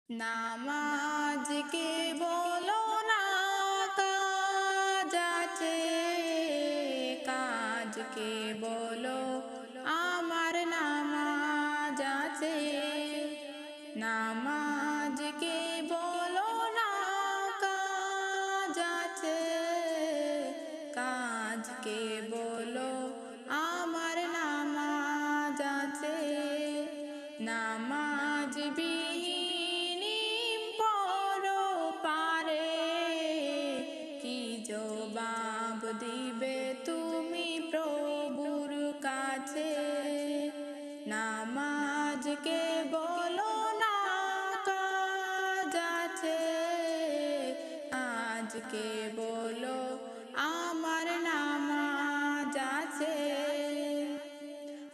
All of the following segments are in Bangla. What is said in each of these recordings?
নামাজকে বলো না কাজ আছে, কাজকে বলো আমার নামাজ আছে। নামাজকে বলো না কাজ আছে, কাজকে বলো আমার নামাজ আছে। নামাজ বিহীন পরপারে কি জবাব দিবে তুমি প্রভুর কাছে। নামাজকে বলো না কাজ আছে, আজকে বলো আমার নামাজ আছে।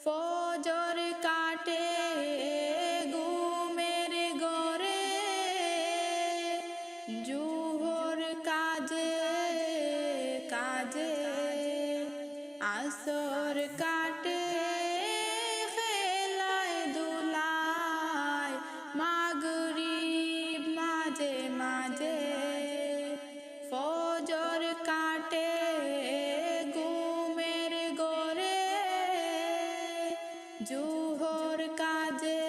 ফজর কাটে ঘুমের ঘরে, জুহর কাজে কাজে, আসর কাটে খেলায় দুলায়, মাগরিব মাঝে মাঝে। ফজর কাটে ঘুমের ঘরে, জুহর কাজে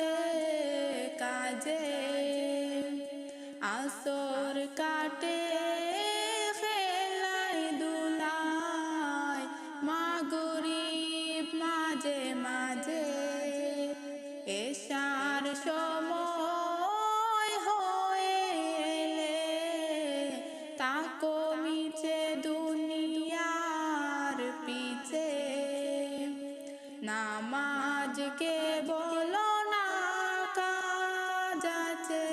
কাজে, আসর কাটে খেলায় দুলায়, মাগরিব মাঝে মাঝে। এশার সময় হয়ে এলে তাকো মিছে দুনিয়ার পিছে। নামাজকে বলো না কাজ আছে,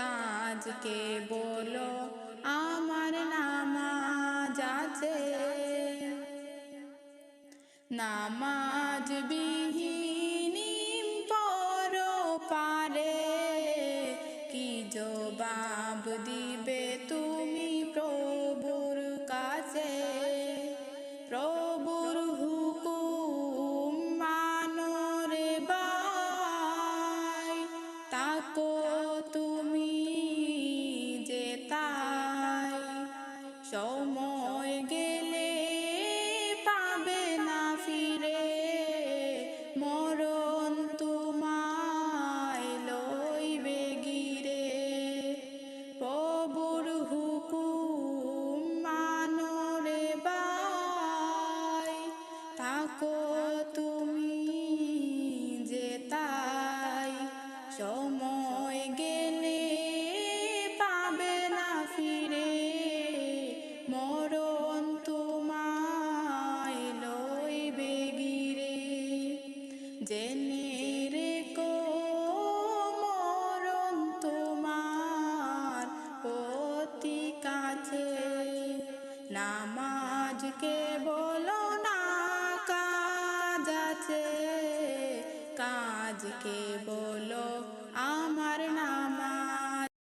কাজকে বলো আমার নামাজ আছে। নামাজ বিহীন পরপারে কি জবাব দিবে তুমি প্রভুর কাছে। প্রভুর হুকুম মানো রে ভাই, তাকো তুমি যে তাই। সময় গেলে পাবে না ফিরে, মরণ তোমায় লইবে গিরে। প্রভুর হুকুম মানো রে ভাই, তাকো তুমি যে তাই। সময়